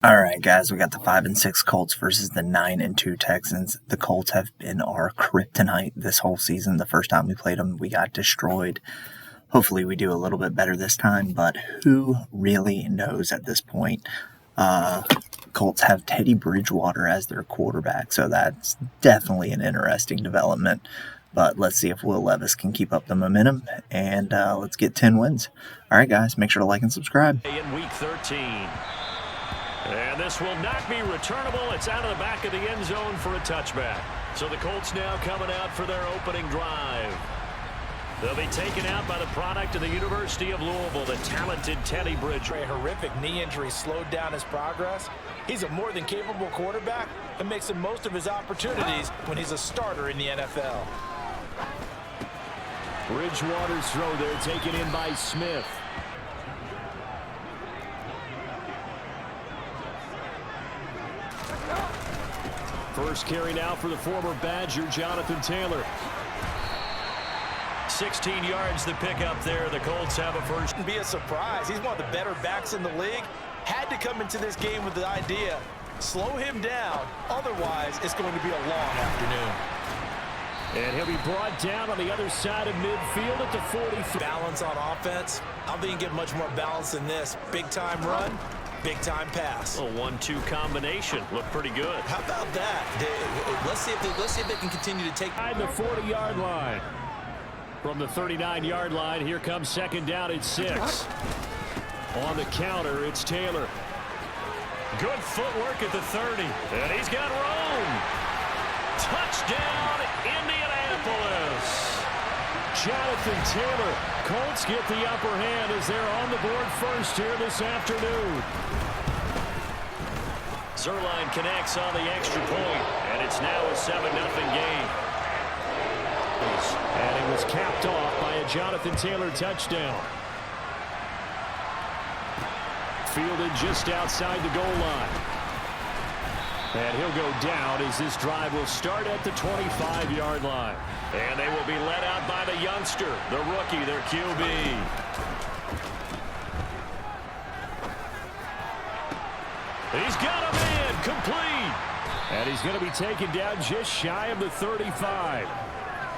All right, guys, we got the 5-6 Colts versus the 9-2 Texans. The Colts have been our kryptonite this whole season. The first time we played them, we got destroyed. Hopefully we do a little bit better this time, but who really knows at this point? Colts have Teddy Bridgewater as their quarterback, so that's definitely an interesting development. But let's see if Will Levis can keep up the momentum, and let's get 10 wins. All right, guys, make sure to like and subscribe. In week 13. And this will not be returnable. It's out of the back of the end zone for a touchback. So the Colts now coming out for their opening drive. They'll be taken out by the product of the University of Louisville, the talented Teddy Bridgewater. A horrific knee injury slowed down his progress. He's a more than capable quarterback and makes the most of his opportunities when he's a starter in the NFL. Bridgewater's throw there taken in by Smith. First carry now for the former Badger, Johnathan Taylor. 16 yards the pickup there. The Colts have a first. Be a surprise. He's one of the better backs in the league. Had to come into this game with the idea, slow him down. Otherwise, it's going to be a long afternoon. And he'll be brought down on the other side of midfield at the 43. Balance on offense. I don't think you can get much more balance than this. Big-time run, big-time pass. A 1-2 combination. Looked pretty good. How about that? Let's see if they can continue to take the 40-yard line. From the 39-yard line, here comes second down at 6. On the counter, it's Taylor. Good footwork at the 30. And he's got room. Touchdown, Indianapolis. Johnathan Taylor. Colts get the upper hand as they're on the board first here this afternoon. Zerline connects on the extra point, and it's now a 7-0 game. And it was capped off by a Johnathan Taylor touchdown. Fielded just outside the goal line. And he'll go down as this drive will start at the 25-yard line. And they will be led out by the youngster, the rookie, their QB. He's got him in, complete. And he's going to be taken down just shy of the 35.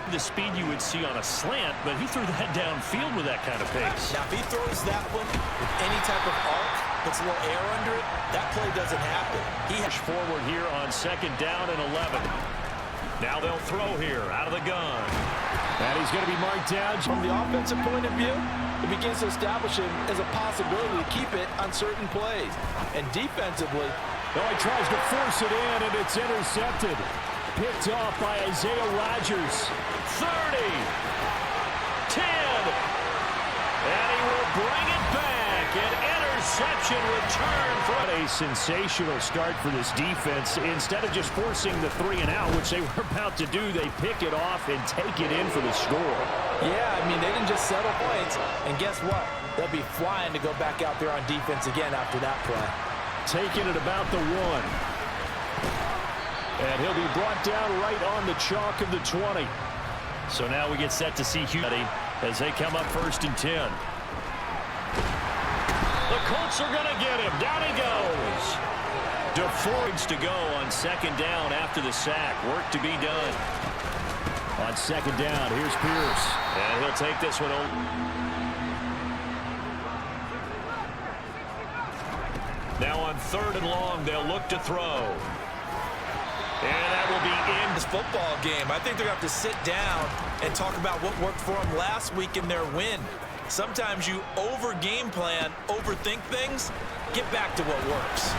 The speed you would see on a slant, but he threw that downfield with that kind of pace. Now, if he throws that one with any type of arc, puts a little air under it, that play doesn't happen. He has forward here on second down and 11. Now they'll throw here out of the gun. And he's going to be marked down. From the offensive point of view, it begins to establish him as a possibility to keep it on certain plays. And defensively, he tries to force it in, and it's intercepted. Picked off by Isaiah Rodgers. 30. 10. And he will bring it back. An interception return for a sensational start for this defense. Instead of just forcing the 3-and-out, which they were about to do, they pick it off and take it in for the score. Yeah, I mean, they didn't just settle points. And guess what? They'll be flying to go back out there on defense again after that play. Taking it about the 1. And he'll be brought down right on the chalk of the 20. So now we get set to see Houston as they come up first and 10. The Colts are going to get him. Down he goes. DeFords to go on second down after the sack. Work to be done. On second down, here's Pierce. And he'll take this one home. Now on third and long, they'll look to throw. And that will be in this football game. I think they're going to have to sit down and talk about what worked for them last week in their win. Sometimes you over-game plan, overthink things, get back to what works.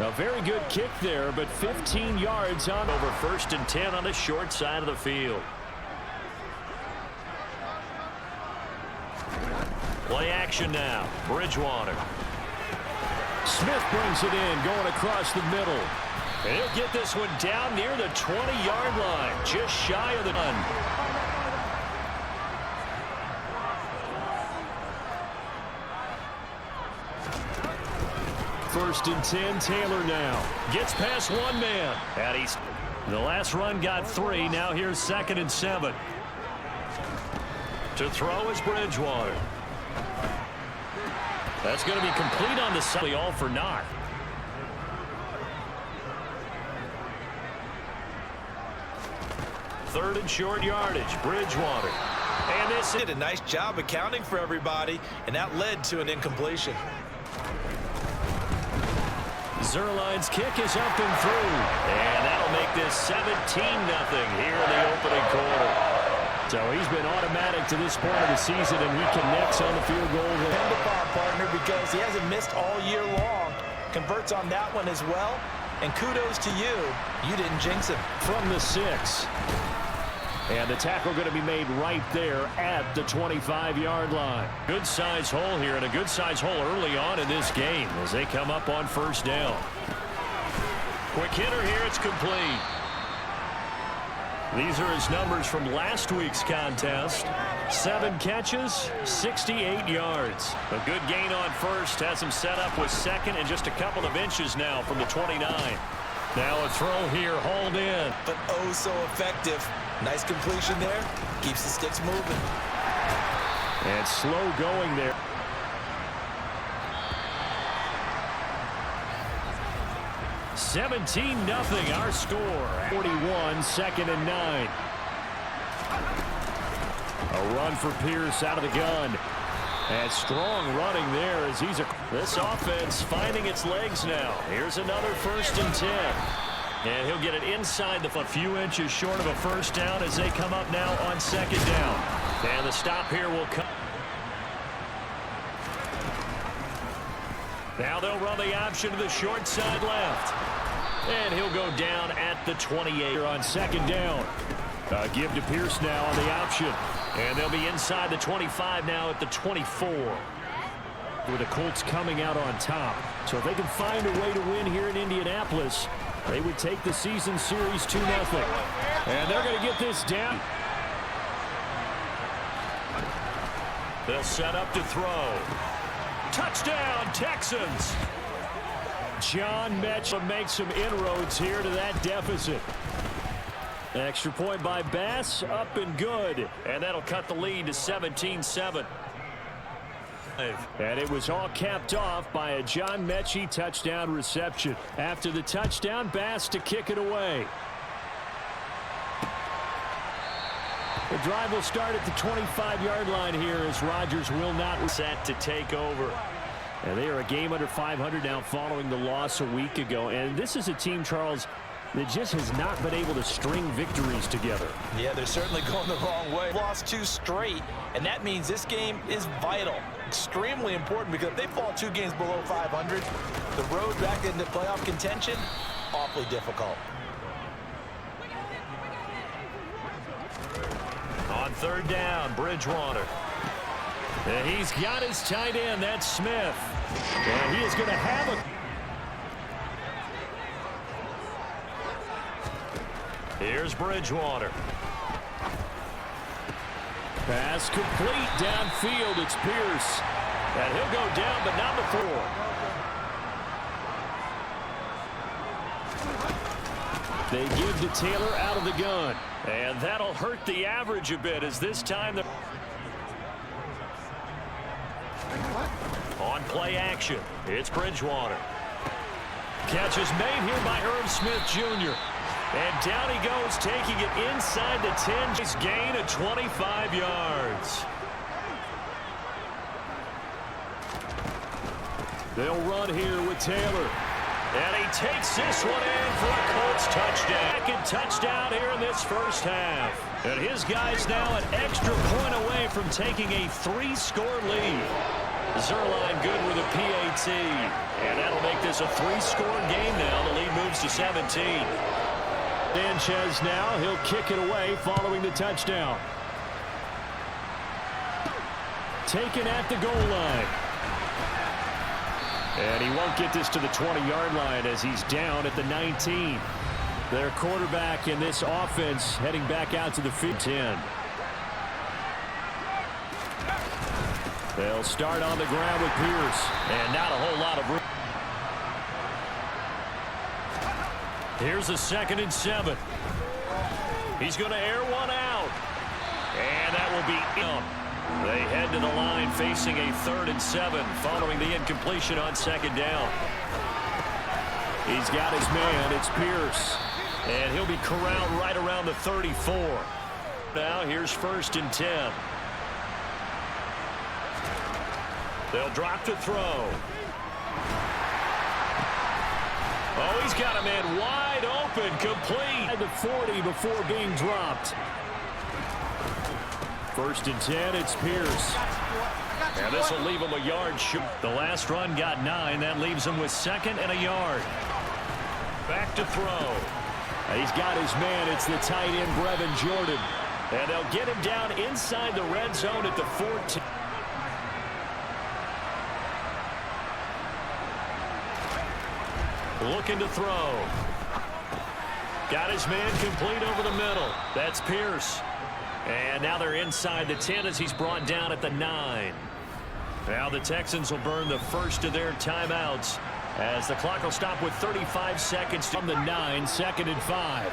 A very good kick there, but 15 yards on over first and 10 on the short side of the field. Play action now. Bridgewater. Smith brings it in, going across the middle. And he'll get this one down near the 20-yard line, just shy of the gun. First and 10, Taylor now. Gets past one man. And the last run got 3. Now here's second and 7. To throw is Bridgewater. That's going to be complete on the side, all for naught. Third and short yardage, Bridgewater. And this did a nice job accounting for everybody, and that led to an incompletion. Zerline's kick is up and through. And that'll make this 17-0 here in the opening quarter. So he's been automatic to this point of the season, and he connects on the field goal. Depend upon, partner, because he hasn't missed all year long. Converts on that one as well. And kudos to you. You didn't jinx him. From the 6. And the tackle going to be made right there at the 25-yard line. Good size hole here, and a good size hole early on in this game as they come up on first down. Quick hitter here, it's complete. These are his numbers from last week's contest. 7 catches, 68 yards. A good gain on first, has him set up with second and just a couple of inches now from the 29. Now a throw here, hauled in. But oh so effective. Nice completion there. Keeps the sticks moving. And slow going there. (17-0) our score. 41, 2nd and 9. A run for Pierce out of the gun. And strong running there as this offense finding its legs now. Here's another 1st and 10. And he'll get it inside a few inches short of a first down as they come up now on 2nd down. And the stop here will come. Now they'll run the option to the short side left. And he'll go down at the 28 on 2nd down. Give to Pierce now on the option. And they'll be inside the 25 now at the 24. With the Colts coming out on top. So if they can find a way to win here in Indianapolis, they would take the season series 2-0. And they're going to get this down. They'll set up to throw. Touchdown, Texans. John Metchie makes some inroads here to that deficit. Extra point by Bass, up and good. And that'll cut the lead to 17-7. And it was all capped off by a John Metchie touchdown reception. After the touchdown, Bass to kick it away. The drive will start at the 25-yard line here as Rodgers will not set to take over. And they are a game under 500 now following the loss a week ago. And this is a team, Charles, that just has not been able to string victories together. Yeah, they're certainly going the wrong way. Lost 2 straight, and that means this game is vital. Extremely important because if they fall 2 games below 500, the road back into playoff contention, awfully difficult. On 3rd down, Bridgewater. And he's got his tight end, that's Smith. And he is going to have a... Here's Bridgewater. Pass complete downfield. It's Pierce. And he'll go down, but not before. They give to Taylor out of the gun. And that'll hurt the average a bit as this time... On play action, it's Bridgewater. Catch is made here by Irv Smith Jr. And down he goes, taking it inside the 10. He's gain of 25 yards. They'll run here with Taylor. And he takes this one in for a Colts touchdown. Second touchdown here in this first half. And his guy's now an extra point away from taking a 3-score lead. Zerline good with a PAT. And that'll make this a 3-score game now. The lead moves to 17. Sanchez now, he'll kick it away following the touchdown. Taken at the goal line. And he won't get this to the 20-yard line as he's down at the 19. Their quarterback in this offense heading back out to the 10. They'll start on the ground with Pierce. And not a whole lot of room. Here's a 2nd and 7. He's going to air one out. And that will be in. They head to the line facing a 3rd and 7 following the incompletion on 2nd down. He's got his man. It's Pierce. And he'll be corralled right around the 34. Now here's 1st and 10. They'll drop to throw. Oh, he's got a man wide open, complete at the 40 before being dropped. 1st and 10, it's Pierce. And this will leave him a yard short. The last run got 9. That leaves him with 2nd and a yard. Back to throw. He's got his man. It's the tight end, Brevin Jordan. And they'll get him down inside the red zone at the 14. Looking to throw. Got his man complete over the middle. That's Pierce. And now they're inside the 10 as he's brought down at the 9. Now the Texans will burn the first of their timeouts as the clock will stop with 35 seconds from the 9, 2nd and 5.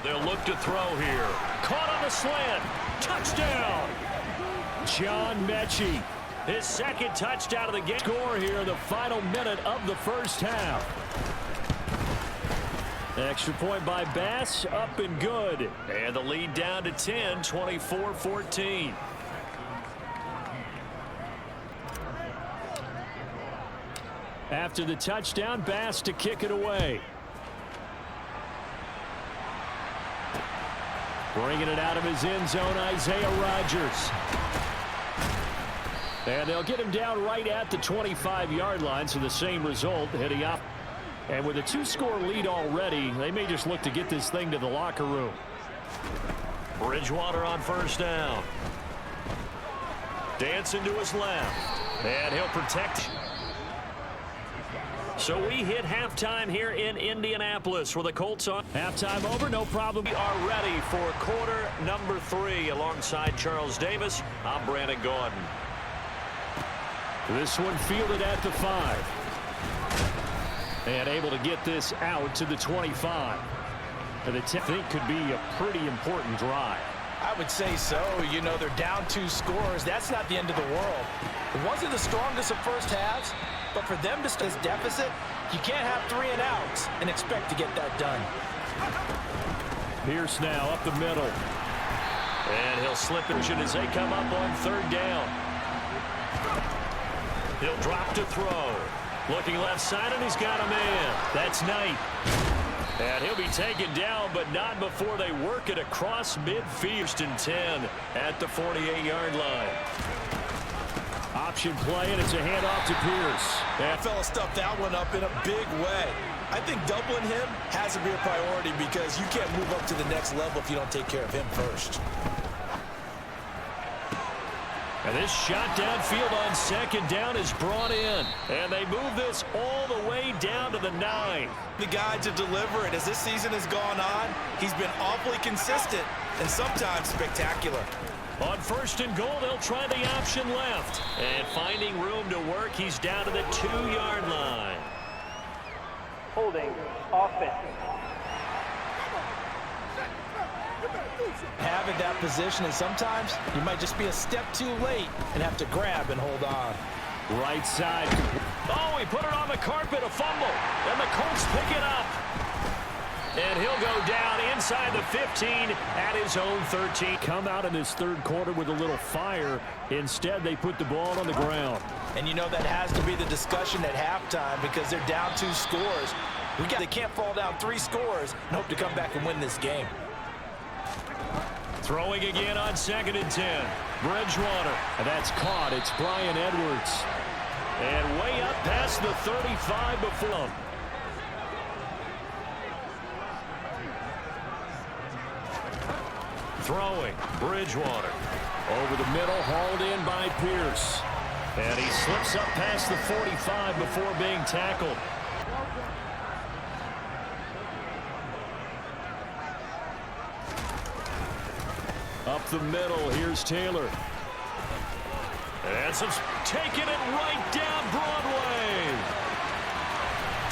They'll look to throw here. Caught on the slant. Touchdown. John Mechie. His 2nd touchdown of the game. Score here in the final minute of the first half. Extra point by Bass, up and good. And the lead down to 10, 24-14. After the touchdown, Bass to kick it away. Bringing it out of his end zone, Isaiah Rodgers. And they'll get him down right at the 25-yard line, so the same result, heading up. And with a 2-score lead already, they may just look to get this thing to the locker room. Bridgewater on 1st down. Dancing to his left. And he'll protect. So we hit halftime here in Indianapolis for the Colts on halftime over. No problem. We are ready for quarter number 3 alongside Charles Davis. I'm Brandon Gordon. This one fielded at the 5. And able to get this out to the 25. And the think could be a pretty important drive. I would say so. You know, they're down 2 scores. That's not the end of the world. It wasn't the strongest of first halves, but for them to stay as deficit, you can't have 3 and outs and expect to get that done. Pierce now up the middle. And he'll slip it as they come up on 3rd down. He'll drop to throw. Looking left side, and he's got a man. That's Knight. And he'll be taken down, but not before they work it across midfield and 10 at the 48-yard line. Option play, and it's a handoff to Pierce. That fella stuffed that one up in a big way. I think doubling him has to be a priority because you can't move up to the next level if you don't take care of him first. And this shot downfield on 2nd down is brought in. And they move this all the way down to the 9. The guy to deliver it. As this season has gone on, he's been awfully consistent and sometimes spectacular. On 1st and goal, they'll try the option left. And finding room to work, he's down to the 2-yard line. Holding offense. Having that position, and sometimes you might just be a step too late and have to grab and hold on. Right side. Oh, he put it on the carpet, a fumble. And the Colts pick it up. And he'll go down inside the 15 at his own 13. Come out in this 3rd quarter with a little fire. Instead, they put the ball on the ground. And you know that has to be the discussion at halftime because they're down 2 scores. They can't fall down 3 scores and hope to come back and win this game. Throwing again on 2nd and 10. Bridgewater. And that's caught. It's Bryan Edwards. And way up past the 35 before him. Throwing. Bridgewater. Over the middle, hauled in by Pierce. And he slips up past the 45 before being tackled. Up the middle, here's Taylor. And some taking it right down Broadway.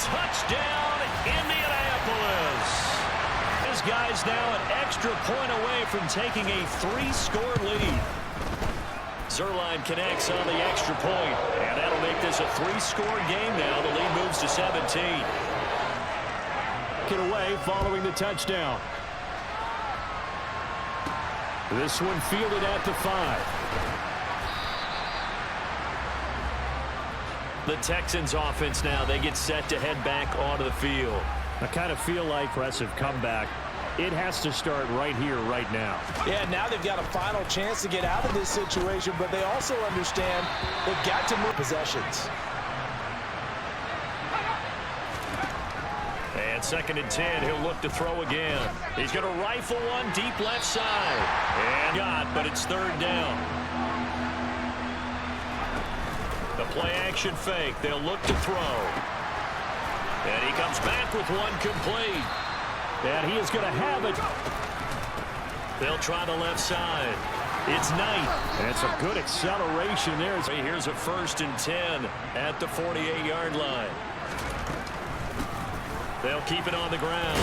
Touchdown, Indianapolis. Has guys now an extra point away from taking a 3-score lead. Zerline connects on the extra point, and that'll make this a 3-score game now. The lead moves to 17. Get away following the touchdown. This one fielded at the 5. The Texans offense now, they get set to head back onto the field. I kind of feel like impressive comeback. It has to start right here, right now. Yeah, now they've got a final chance to get out of this situation, but they also understand they've got to move possessions. And 2nd and 10, he'll look to throw again. He's going to rifle one deep left side. And got, but it's 3rd down. The play action fake. They'll look to throw. And he comes back with one complete. And he is going to have it. They'll try the left side. It's Knight. And it's a good acceleration there. Here's a 1st and 10 at the 48-yard line. They'll keep it on the ground.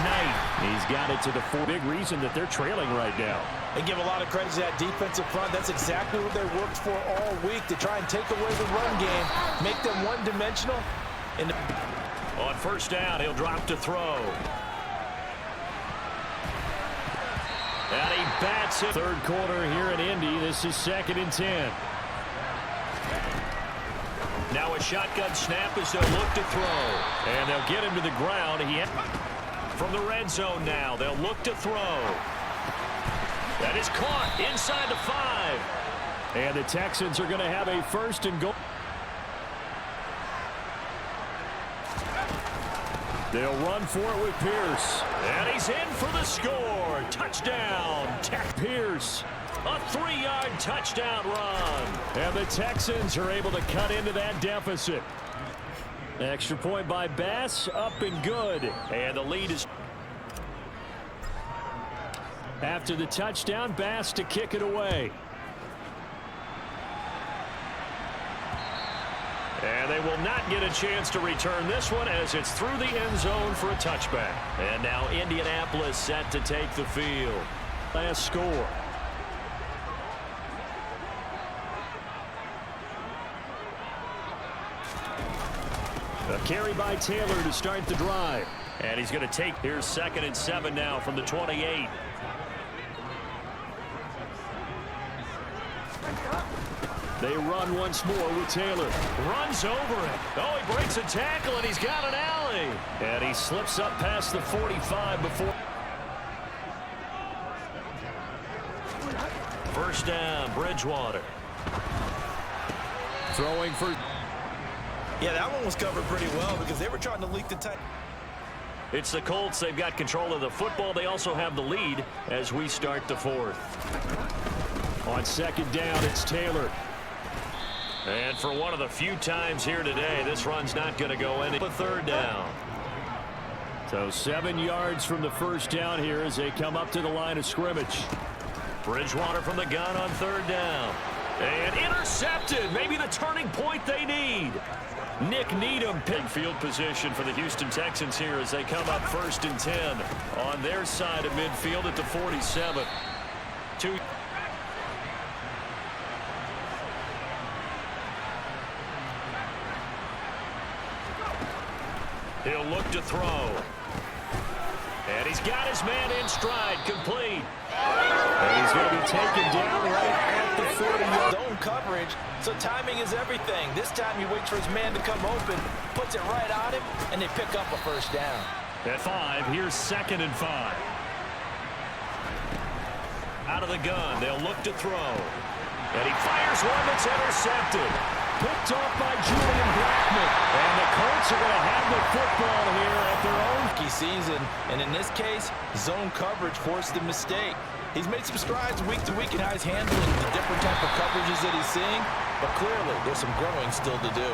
Knight. He's got it to the 4. Big reason that they're trailing right now. They give a lot of credit to that defensive front. That's exactly what they worked for all week, to try and take away the run game, make them one-dimensional. On 1st down, he'll drop to throw. And he bats it. 3rd quarter here in Indy. This is 2nd and 10. Now a shotgun snap as they'll look to throw. And they'll get him to the ground. From the red zone now, they'll look to throw. That is caught inside the 5. And the Texans are going to have a 1st and goal. They'll run for it with Pierce. And he's in for the score. Touchdown, Pierce. A 3-yard touchdown run. And the Texans are able to cut into that deficit. Extra point by Bass, up and good. And the lead is... After the touchdown, Bass to kick it away. And they will not get a chance to return this one as it's through the end zone for a touchback. And now Indianapolis set to take the field. Last score. A carry by Taylor to start the drive. And he's going to take... Here's 2nd and 7 now from the 28. They run once more with Taylor. Runs over it. Oh, he breaks a tackle, and he's got an alley. And he slips up past the 45 before. 1st down, Bridgewater. Throwing for... Yeah, that one was covered pretty well because they were trying to leak the time. It's the Colts. They've got control of the football. They also have the lead as we start the 4th. On 2nd down, it's Taylor. And for one of the few times here today, this run's not going to go in. The 3rd down. So 7 yards from the 1st down here as they come up to the line of scrimmage. Bridgewater from the gun on 3rd down. And intercepted. Maybe the turning point they need. Nick Needham, pin field position for the Houston Texans here as they come up 1st and 10 on their side of midfield at the 47. He'll look to throw. And he's got his man in stride, complete. And he's going to be taken down right at the 40. Zone coverage, so timing is everything. This time he waits for his man to come open, puts it right on him, and they pick up a 1st down. At 5, here's 2nd and 5. Out of the gun, they'll look to throw. And he fires one that's intercepted. Picked off by Julian Blackman. And the Colts are going to have the football here at their own rookie season. And in this case, zone coverage forced the mistake. He's made some strides week to week in how he's handling the different type of coverages that he's seeing. But clearly, there's some growing still to do.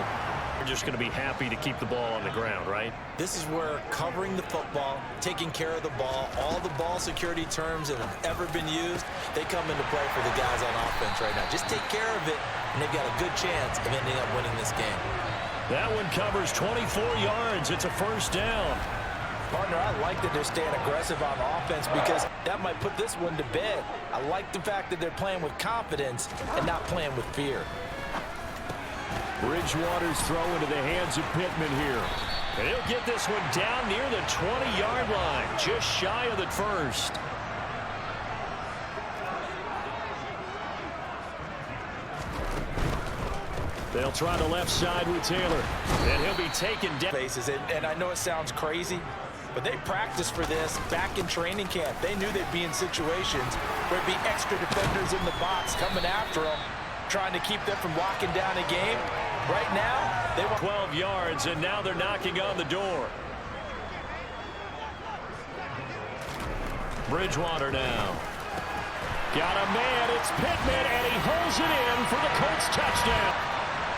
You're just going to be happy to keep the ball on the ground, right? This is where covering the football, taking care of the ball, all the ball security terms that have ever been used, they come into play for the guys on offense right now. Just take care of it, and they've got a good chance of ending up winning this game. That one covers 24 yards. It's a 1st down. Partner, I like that they're staying aggressive on offense because that might put this one to bed. I like the fact that they're playing with confidence and not playing with fear. Bridgewater's throw into the hands of Pittman here. And he'll get this one down near the 20-yard line, just shy of the first. They'll try the left side with Taylor. And he'll be taken down. And I know it sounds crazy, but they practiced for this back in training camp. They knew they'd be in situations where it'd be extra defenders in the box coming after them, trying to keep them from locking down a game. Right now, they want 12 yards, and now they're knocking on the door. Bridgewater now. Got a man, it's Pittman, and he holds it in for the Colts touchdown.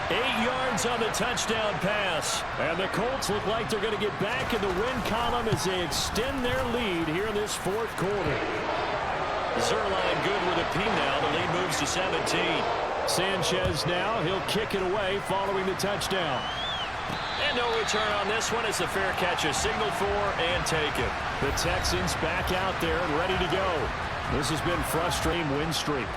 8 yards on the touchdown pass. And the Colts look like they're going to get back in the win column as they extend their lead here in this fourth quarter. Zerline good with a P now. The lead moves to 17. Sanchez now. He'll kick it away following the touchdown. And no return on this one as the fair catch is signaled for and taken. The Texans back out there and ready to go. This has been a frustrating win streak.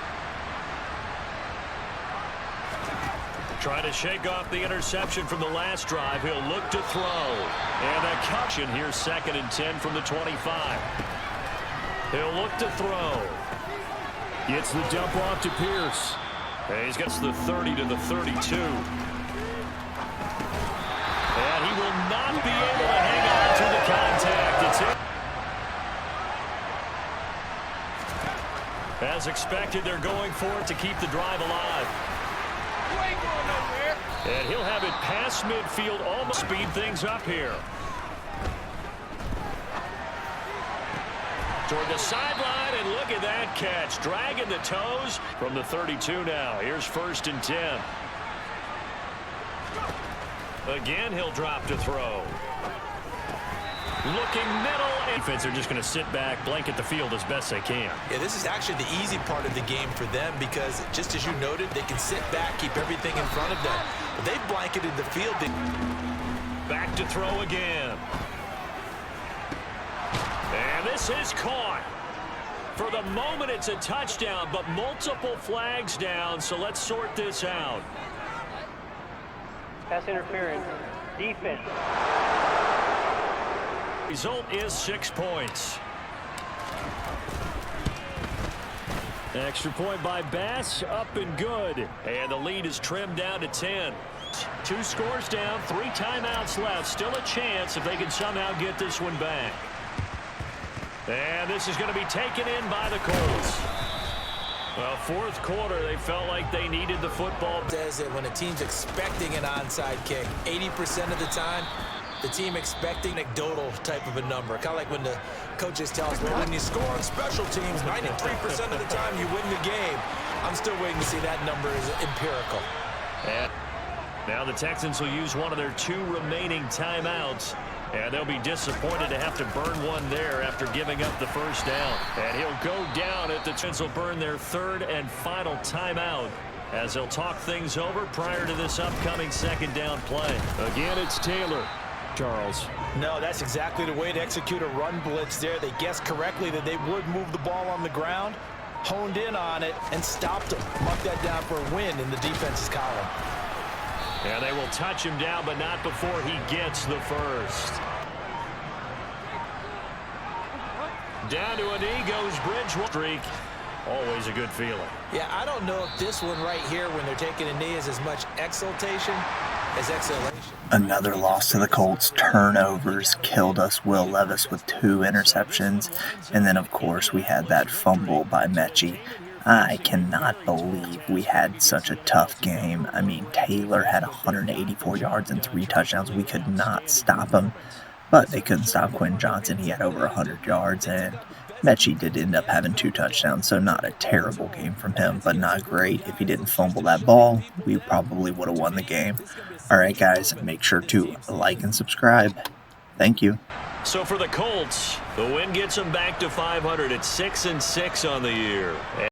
Trying to shake off the interception from the last drive. He'll look to throw. And a caution here, 2nd and 10 from the 25. He'll look to throw. Gets the dump off to Pierce. And he's got the 30 to the 32. And he will not be able to hang on to the contact. It's in. As expected, they're going for it to keep the drive alive. And he'll have it past midfield, almost speed things up here. Toward the sideline, and look at that catch. Dragging the toes from the 32 now. Here's 1st and 10. Again, he'll drop to throw. Looking middle. Defense are just going to sit back, blanket the field as best they can. Yeah, this is actually the easy part of the game for them because, just as you noted, they can sit back, keep everything in front of them. But they've blanketed the field. Back to throw again. And this is caught. For the moment, it's a touchdown, but multiple flags down, so let's sort this out. Pass interference. Defense. Result is 6 points. Extra point by Bass, up and good. And the lead is trimmed down to 10. 2 scores down, 3 timeouts left. Still a chance if they can somehow get this one back. And this is going to be taken in by the Colts. Well, fourth quarter, they felt like they needed the football. Says that when a team's expecting an onside kick, 80% of the time, the team expecting anecdotal type of a number. Kind of like when the coaches tell us, well, when you score on special teams, 93% of the time you win the game. I'm still waiting to see that number is empirical. And now the Texans will use one of their 2 remaining timeouts. And they'll be disappointed to have to burn one there after giving up the first down. And he'll go down at the Texans will burn their 3rd and final timeout as they'll talk things over prior to this upcoming 2nd down play. Again, it's Taylor. Charles. No, that's exactly the way to execute a run blitz there. They guessed correctly that they would move the ball on the ground, honed in on it, and stopped them. Mark that down for a win in the defense's column. And they will touch him down, but not before he gets the first. Down to a knee goes Bridgewater. Always a good feeling. Yeah, I don't know if this one right here, when they're taking a knee, is as much exultation as exhalation. Another loss to the Colts. Turnovers killed us. Will Levis with 2 interceptions. And then, of course, we had that fumble by Mechie. I cannot believe we had such a tough game. I mean, Taylor had 184 yards and 3 touchdowns. We could not stop him. But they couldn't stop Quinn Johnson. He had over 100 yards. And Mechie did end up having 2 touchdowns. So not a terrible game from him, but not great. If he didn't fumble that ball, we probably would have won the game. All right, guys, make sure to like and subscribe. Thank you. So for the Colts, the win gets them back to 500 at 6-6 on the year.